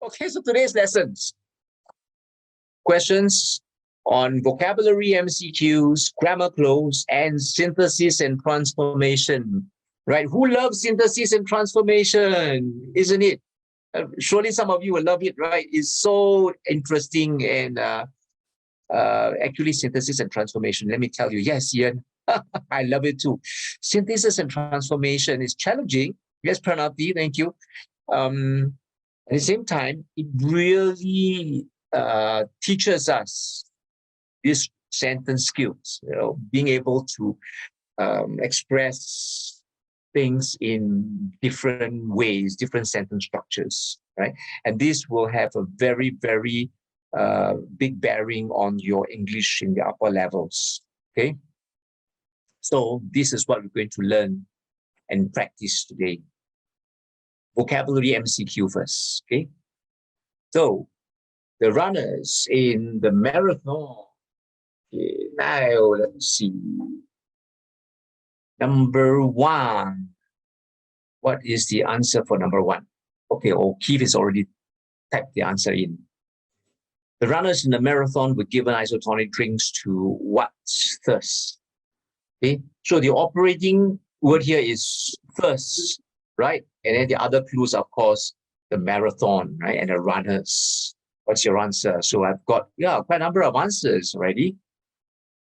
Okay, so today's lessons. Questions on vocabulary MCQs, grammar cloze, and synthesis and transformation. Right? Who loves synthesis and transformation? Isn't it? Surely some of you will love it, right? It's so interesting and actually synthesis and transformation. Let me tell you, yes, Ian, I love it too. Synthesis and transformation is challenging. Yes, Pranati, thank you. At the same time, it really teaches us these sentence skills, being able to express things in different ways, different sentence structures, right? And this will have a very, very big bearing on your English in the upper levels, okay? So this is what we're going to learn and practice today. Vocabulary MCQ first, okay? So the runners in the marathon. Okay, now let's see. Number one. What is the answer for number one? Okay, Keith has already typed the answer in. The runners in the marathon were given isotonic drinks to what thirst? Okay, so the operating word here is thirst, right? And then the other clues, of course, the marathon, right? And the runners. What's your answer? So I've got, quite a number of answers already.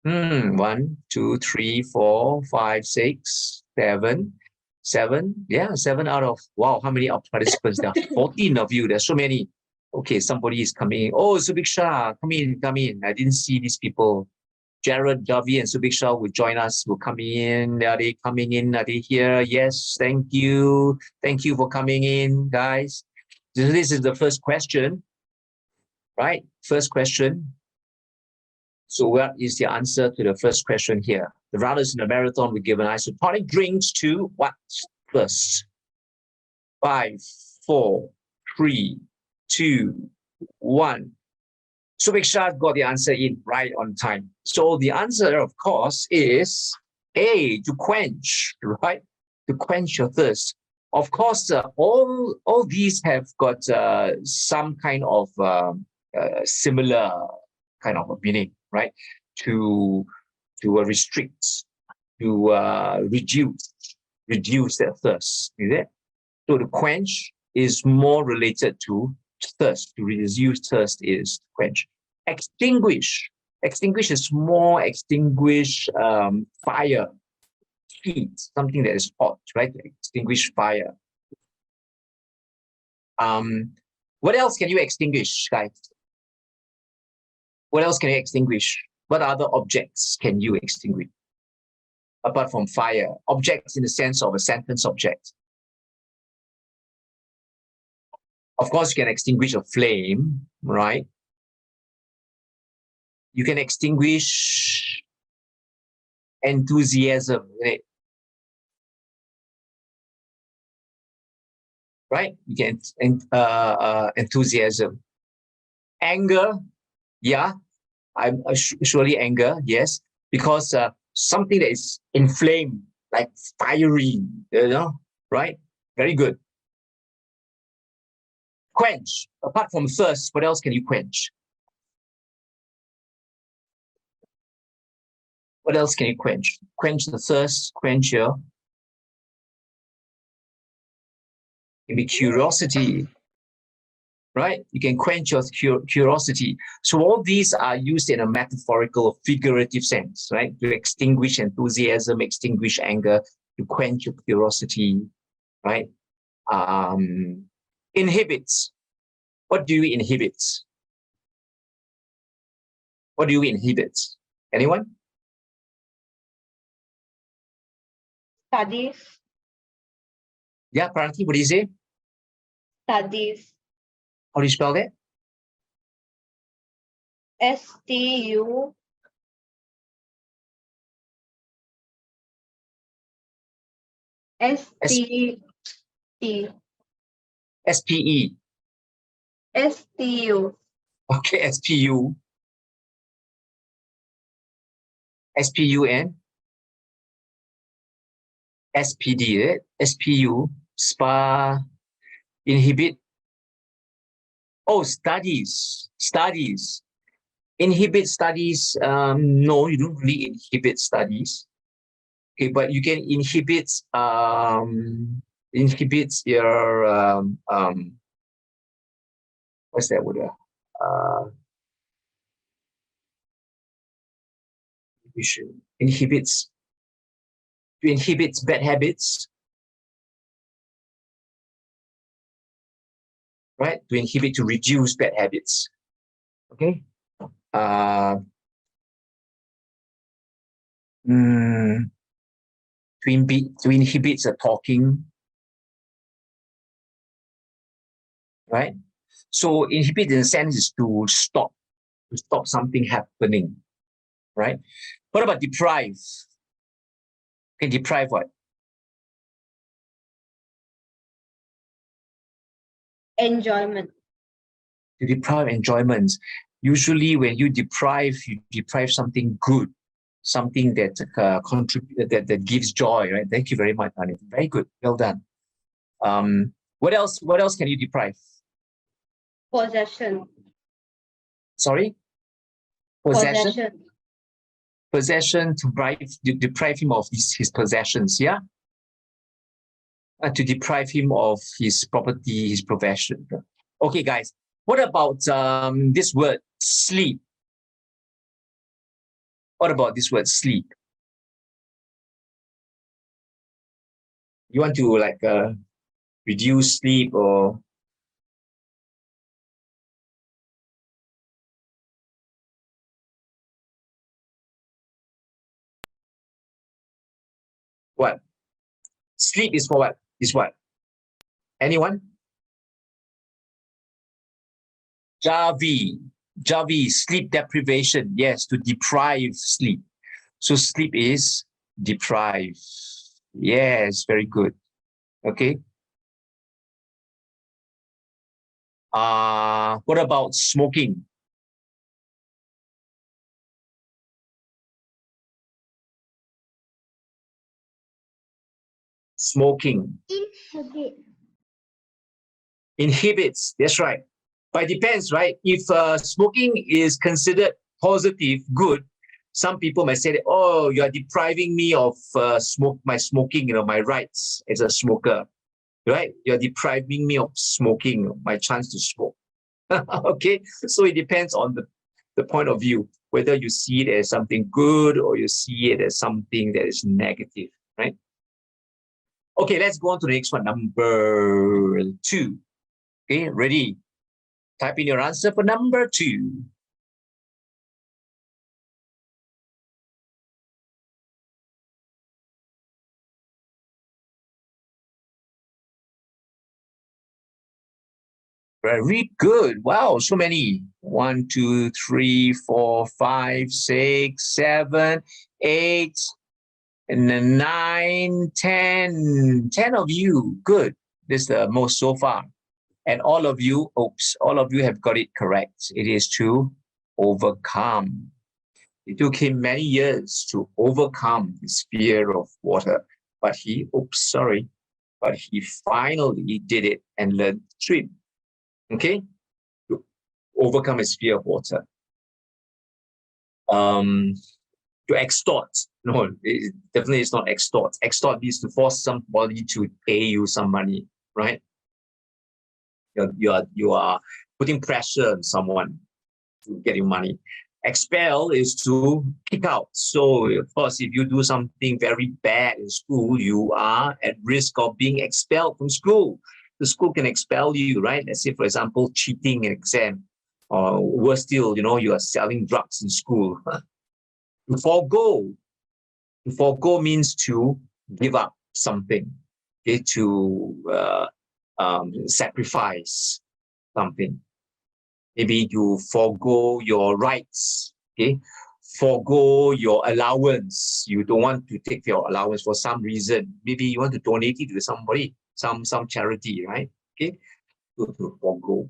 1, 2, 3, 4, 5, 6, 7. 7. Yeah, 7 out of, wow, how many participants there are? 14 of you. There's so many. Okay, somebody is coming. Oh, Subiksha, come in, come in. I didn't see these people. Jared, Davi, and Subiksha will join us, will come in. Are they coming in? Are they here? Yes, thank you. Thank you for coming in, guys. So this is the first question, right? First question. So what is the answer to the first question here? The runners in the marathon were given isotonic drinks to what first? 5, 4, 3, 2, 1. Subiksha got the answer in right on time. So the answer, of course, is A, to quench, right? To quench your thirst. Of course, all these have got some kind of similar kind of a meaning, right? To restrict, to reduce their thirst, is it? So the quench is more related to thirst. To reduce thirst is to quench. Extinguish. Extinguish is more extinguish fire, heat, something that is hot, right? Extinguish fire. What else can you extinguish, guys? What else can you extinguish? What other objects can you extinguish? Apart from fire, objects in the sense of a sentence object. Of course, you can extinguish a flame, right? You can extinguish enthusiasm, right? You can enthusiasm. Anger, yeah, I'm surely anger, yes, because something that is inflamed, like fiery, right? Very good. Quench. Apart from thirst, what else can you quench? What else can you quench? Quench the thirst, quench your maybe curiosity, right? You can quench your curiosity. So all these are used in a metaphorical, figurative sense, right? To extinguish enthusiasm, extinguish anger, to quench your curiosity, right? Inhibits. What do you inhibit? What do you inhibit? Anyone? Studies. Yeah, Pranati, what do you say? Studies. How do you spell that? STU. STE. SPE. STU. Okay, SPU. SPUN. SPD, right? SPU. Spa. Inhibit. Oh, studies. Inhibit studies. No, you don't really inhibit studies. Okay, but you can inhibit your what's that word? We should inhibits bad habits, right? To reduce bad habits. Okay. To inhibit talking, right? So inhibit in a sense is to stop something happening, right? What about deprive? Okay, deprive what? Enjoyment. To deprive enjoyment. Usually when you deprive something good, something that contribute that gives joy, right? Thank you very much, honey. Very good. Well done. What else can you deprive? Possession. Sorry? Possession to deprive him of his possessions, yeah? To deprive him of his property, his profession. Okay, guys. What about this word, sleep? What about this word, sleep? You want to like reduce sleep or what? Sleep is for what? Is what? Anyone? Javi, sleep deprivation. Yes, to deprive sleep. So sleep is deprive. Yes, very good. Okay. What about smoking? Smoking. Inhibits. That's right. But it depends, right? If smoking is considered positive, good, some people might say that, oh, you are depriving me of my smoking, my rights as a smoker, right? You're depriving me of smoking, my chance to smoke. Okay, so it depends on the point of view, whether you see it as something good or you see it as something that is negative, right? Okay, let's go on to the next one, number 2. Okay, ready? Type in your answer for number 2. Very good. Wow, so many. 1, 2, 3, 4, 5, 6, 7, 8, and then 9, 10. 10 of you. Good. This is the most so far. And all of you have got it correct. It is to overcome. It took him many years to overcome his fear of water, but he finally did it and learned to swim. Okay? To overcome his fear of water. To extort. No, it definitely is not extort. Extort means to force somebody to pay you some money, right? You are putting pressure on someone to get you money. Expel is to kick out. So, of course, if you do something very bad in school, you are at risk of being expelled from school. The school can expel you, right? Let's say, for example, cheating an exam, or worse still, you are selling drugs in school. To forego means to give up something, okay? To sacrifice something. Maybe you forego your rights, okay? Forego your allowance. You don't want to take your allowance for some reason. Maybe you want to donate it to somebody, some charity, right? Okay, to forego.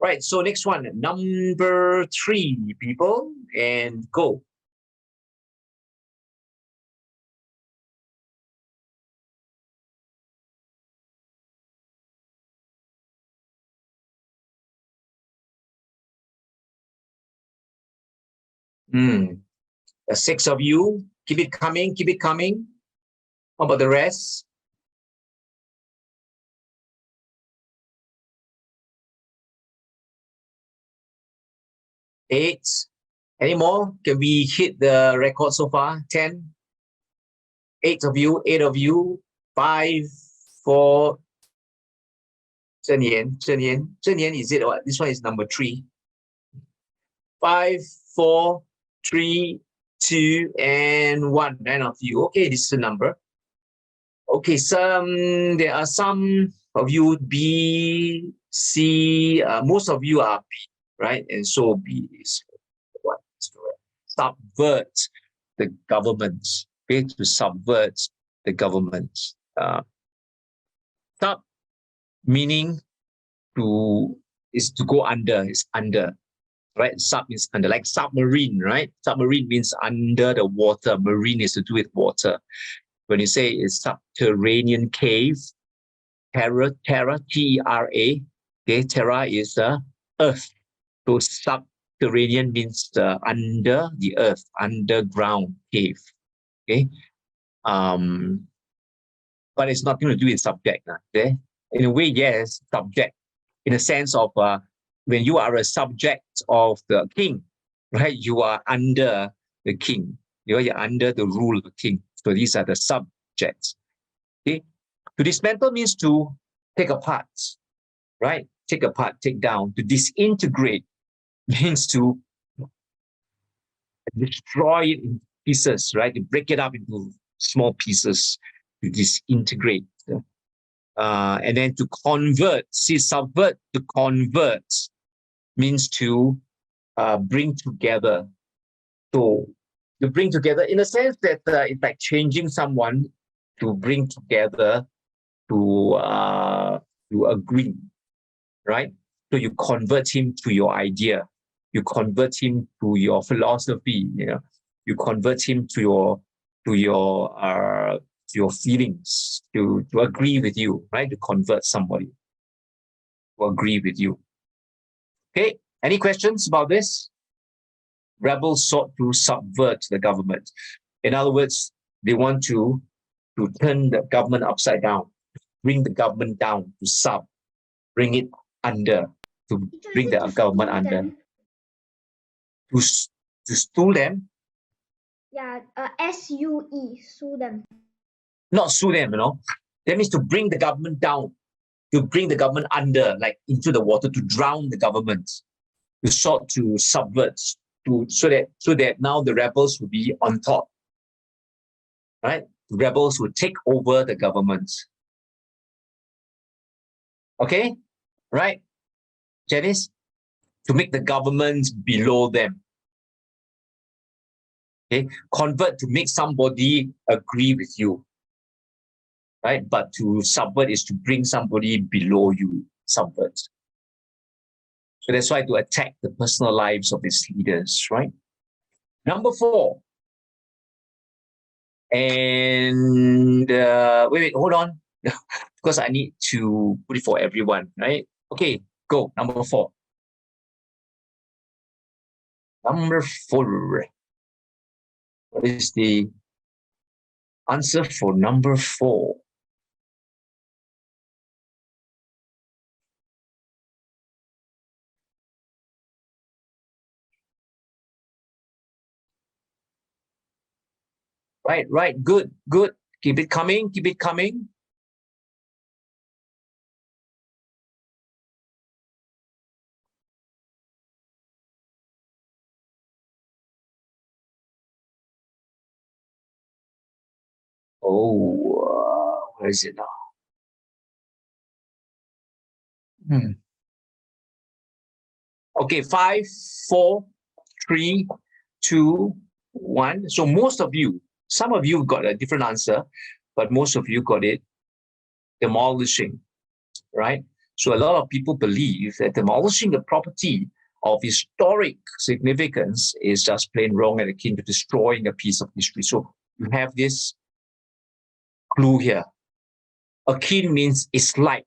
Right, so next one, number 3, people, and go. The 6 of you, keep it coming, keep it coming. How about the rest? Eight. Any more? Can we hit the record so far? 10. 8 of you, 8 of you. 5, 4. Zhen Yan, is it what? This one is number 3. 5, 4, 3, 2, and 1. 9 of you. Okay, this is the number. Okay, there are some of you B, C, most of you are B, right? And so B is what is correct. Subvert the government. Okay, to subvert the government. Sub meaning is to go under, is under, right? Sub is under, like submarine, right? Submarine means under the water. Marine is to do with water. When you say it's subterranean cave, terra, T-E-R-A, okay, terra is earth. So subterranean means under the earth, underground cave, okay? But it's nothing to do with subject, okay? In a way, yes, subject, in a sense of when you are a subject of the king, right? You are under the king. You're under the rule of the king. So these are the subjects. Okay. To dismantle means to take apart, right? Take apart, take down. To disintegrate means to destroy it in pieces, right? To break it up into small pieces, to disintegrate. And then to convert, see, subvert, to convert means to bring together. So to bring together in a sense that it's like changing someone to bring together to agree, right? So you convert him to your idea, you convert him to your philosophy, you know, you convert him to your feelings, to agree with you, right? To convert somebody to agree with you. Okay, any questions about this? Rebels sought to subvert the government. In other words, they want to turn the government upside down, bring the government down, to bring it under, to bring the government under. To sue them? Yeah, S-U-E, sue them. Not sue them, you know. That means to bring the government down, to bring the government under, like into the water, to drown the government. To sought to subvert, so that now the rebels will be on top, right? The rebels will take over the government. Okay, right, Janice? To make the government below them. Okay, convert, to make somebody agree with you, right? But to subvert is to bring somebody below you, subvert. So that's why to attack the personal lives of its leaders, right? Number 4. And wait, hold on. Because I need to put it for everyone, right? Okay, go. Number 4. Number 4. What is the answer for number 4? Right, good. Keep it coming, keep it coming. Oh, where is it now? Okay, 5, 4, 3, 2, 1. So most of you, some of you got a different answer, but most of you got it demolishing, right? So a lot of people believe that demolishing the property of historic significance is just plain wrong and akin to destroying a piece of history. So you have this clue here. Akin means it's like,